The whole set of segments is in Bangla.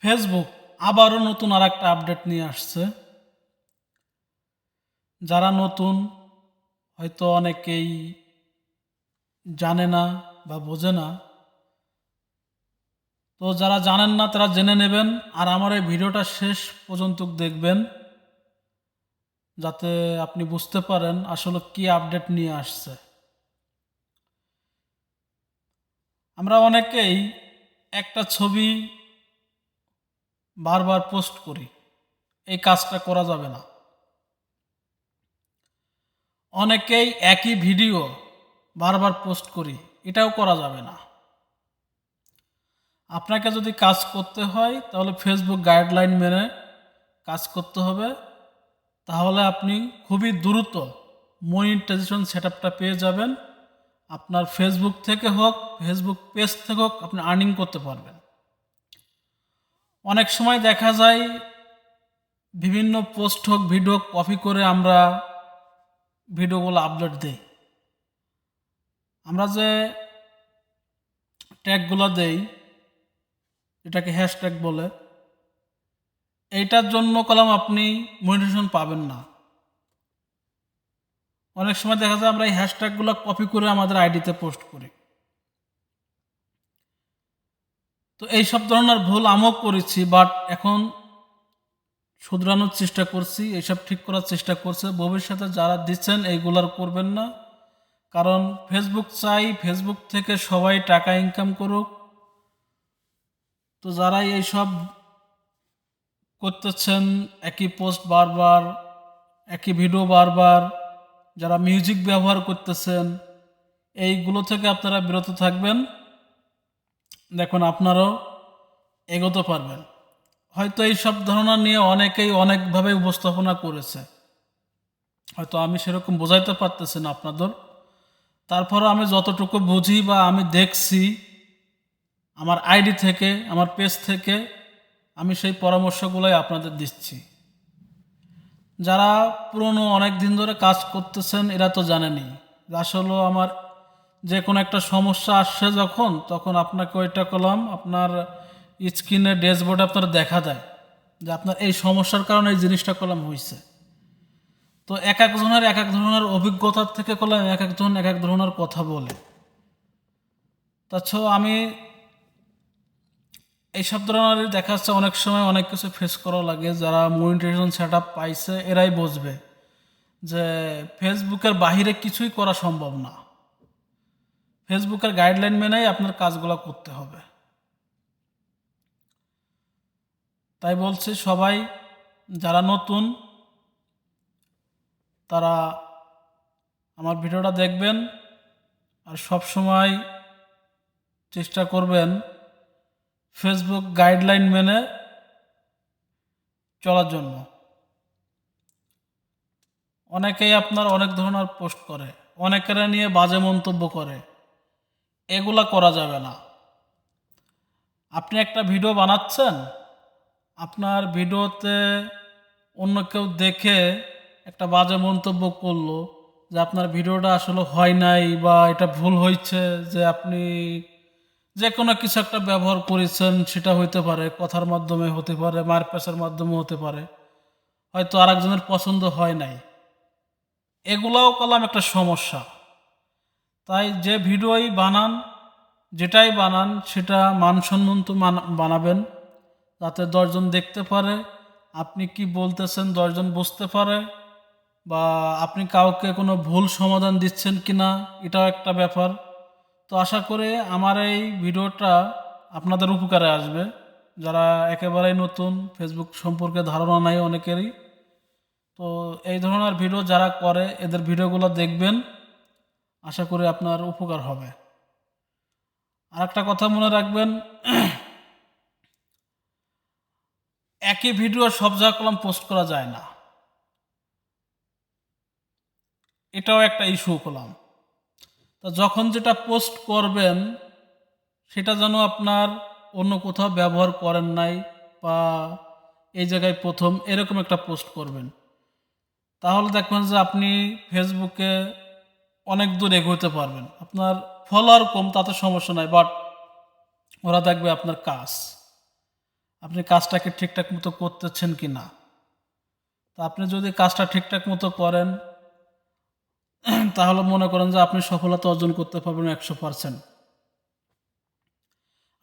ফেসবুক আবারও নতুন আর একটা আপডেট নিয়ে আসছে। যারা নতুন হয়তো অনেকেই জানে না বা বোঝে না, তো যারা জানেন না তারা জেনে নেবেন আর আমার এই ভিডিওটা শেষ পর্যন্ত দেখবেন, যাতে আপনি বুঝতে পারেন আসলে কি আপডেট নিয়ে আসছে। আমরা অনেকেই একটা ছবি বারবার পোস্ট করি, এই কাজটা করা যাবে না। অনেকেই একই ভিডিও বারবার পোস্ট করি, এটাও করা যাবে না। আপনাকে যদি কাজ করতে হয় তাহলে ফেসবুক গাইডলাইন মেনে কাজ করতে হবে, তাহলে আপনি খুবই দ্রুত মনিটাইজেশন সেটআপটা পেয়ে যাবেন। আপনার ফেসবুক থেকে হোক, ফেসবুক পেজ থেকে হোক, আপনি আর্নিং করতে পারবেন। অনেক সময় দেখা যায় বিভিন্ন পোস্ট হোক, ভিডিও কপি করে আমরা ভিডিওগুলো আপলোড দিই। আমরা যে ট্যাগগুলো দেই, এটাকে হ্যাশট্যাগ বলে, এইটার জন্য কলম আপনি মনিটাইজেশন পাবেন না। অনেক সময় দেখা যায় আমরা এই হ্যাশট্যাগুলো কপি করে আমাদের আইডিতে পোস্ট করি। তো এইসব ধরনের ভুল আমিও করেছি, বাট এখন শুধরানোর চেষ্টা করছি, এইসব ঠিক করার চেষ্টা করছে। ভবিষ্যতে যারা দিচ্ছেন এইগুলার করবেন না, কারণ ফেসবুক চাই ফেসবুক থেকে সবাই টাকা ইনকাম করুক। তো যারাই এইসব করতেছেন, একই পোস্ট বারবার, একই ভিডিও বারবার, যারা মিউজিক ব্যবহার করতেছেন, এইগুলো থেকে আপনারা বিরত থাকবেন। দেখুন আপনারাও এগোতে পারবেন। হয়তো এই সব ধারণা নিয়ে অনেকেই অনেকভাবে উপস্থাপনা করেছে, হয়তো আমি সেরকম বোঝাইতে পারতেছি না আপনাদের। তারপরও আমি যতটুকু বুঝি বা আমি দেখছি আমার আইডি থেকে, আমার পেজ থেকে, আমি সেই পরামর্শগুলোই আপনাদের দিচ্ছি। যারা পুরনো অনেক দিন ধরে কাজ করতেছেন এরা তো জানেনই যে আসলে আমার যে কোনো একটা সমস্যা আসছে যখন, তখন আপনাকে ওইটা করলাম আপনার স্ক্রিনে ড্যাশবোর্ডে আপনার দেখা দেয় যে আপনার এই সমস্যার কারণে এই জিনিসটা করলাম হয়েছে। তো এক একজনের এক এক ধরনের অভিজ্ঞতার থেকে করলাম, এক একজন এক এক ধরনের কথা বলে। তাছাড়াও আমি এইসব ধরনের দেখা যাচ্ছে অনেক সময় অনেক কিছু ফেস করা লাগে। যারা মনিটাইজেশন সেট আপ পাইছে এরাই বুঝবে যে ফেসবুকের বাহিরে কিছুই করা সম্ভব না। ফেসবুকের গাইডলাইন মেনেই আপনার কাজগুলো করতে হবে। তাই বলছি সবাই যারা নতুন তারা আমার ভিডিওটা দেখবেন আর সব সময় চেষ্টা করবেন ফেসবুক গাইডলাইন মেনে চলার জন্য। অনেকেই আপনার অনেক ধরনের পোস্ট করে, অনেকেরা নিয়ে বাজে মন্তব্য করে, এগুলা করা যাবে না। আপনি একটা ভিডিও বানাচ্ছেন, আপনার ভিডিওতে অন্য কেউ দেখে একটা বাজে মন্তব্য করলো যে আপনার ভিডিওটা আসলে হয় নাই বা এটা ভুল হয়েছে, যে আপনি যে কোনো কিছু একটা ব্যবহার করেছেন, সেটা হইতে পারে কথার মাধ্যমে, হতে পারে মারপ্যাচের মাধ্যমে, হতে পারে হয়তো আরেকজনের পছন্দ হয় নাই, এগুলাও কলম একটা সমস্যা। তাই যে ভিডিওই বানান, যেটাই বানান, সেটা মানসম্মত বানাবেন, যাতে 10 জন দেখতে পারে আপনি কি বলতেছেন, 10 জন বুঝতে পারে, বা আপনি কাউকে কোনো ভুল সমাধান দিচ্ছেন কিনা, এটাও একটা ব্যাপার। তো আশা করি আমার এই ভিডিওটা আপনাদের উপকারে আসবে। যারা একেবারেই নতুন, ফেসবুক সম্পর্কে ধারণা নাই অনেকেরই, তো এই ধরনের ভিডিও যারা করে এদের ভিডিওগুলো দেখবেন, আশা করি আপনার উপকার হবে। আর একটা কথা মনে রাখবেন, একই ভিডিও সব জায়গায় কলম পোস্ট করা যায় না, এটাও একটা ইস্যু করলাম। তো যখন যেটা পোস্ট করবেন সেটা যেন আপনার অন্য কোথাও ব্যবহার করেন নাই, বা এই জায়গায় প্রথম এরকম একটা পোস্ট করবেন, তাহলে দেখবেন যে আপনি ফেসবুকে অনেক দূর এগোতে পারবেন। আপনার ফলোয়ার কম তাতে সমস্যা নাই, বাট ওরা দেখবে আপনার কাজ। আপনি কাজটাকে ঠিকঠাক মতো করতেছেন কি না। তো আপনি যদি কাজটা ঠিকঠাক মতো করেন তাহলে মনে করেন যে আপনি সফলতা অর্জন করতে পারবেন 100%।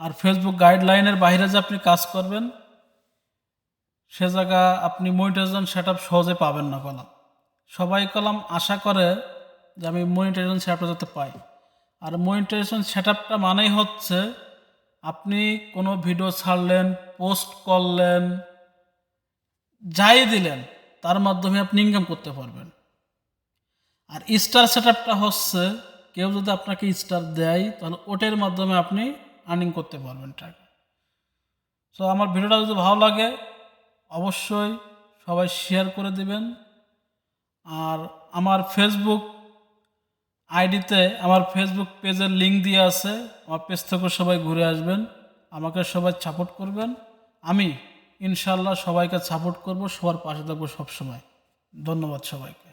আর ফেসবুক গাইডলাইনের বাইরে যে আপনি কাজ করবেন সে জায়গা আপনি মনিটাইজেশন সেট আপ সহজে পাবেন না। সবাই আশা করে যে আমি মনিটাইজেশন সেট আপটা যাতে পাই। আর মনিটাইজেশন সেট আপটা মানেই হচ্ছে আপনি কোনো ভিডিও ছাড়লেন, পোস্ট করলেন, যাই দিলেন তার মাধ্যমে আপনি ইনকাম করতে পারবেন। আর স্টার সেট আপটা হচ্ছে কেউ যদি আপনাকে স্টার দেয় তাহলে ওটার মাধ্যমে আপনি আর্নিং করতে পারবেন টাকা। সো আমার ভিডিওটা যদি ভালো লাগে অবশ্যই সবাই শেয়ার করে দিবেন। আর আমার ফেসবুক আইডিতে আমার ফেসবুক পেজের লিঙ্ক দিয়ে আছে, আমার পেজ থেকে সবাই ঘুরে আসবেন, আমাকে সবাই সাপোর্ট করবেন। আমি ইনশাল্লাহ সবাইকে সাপোর্ট করব, সবার পাশে থাকবো সবসময়। ধন্যবাদ সবাইকে।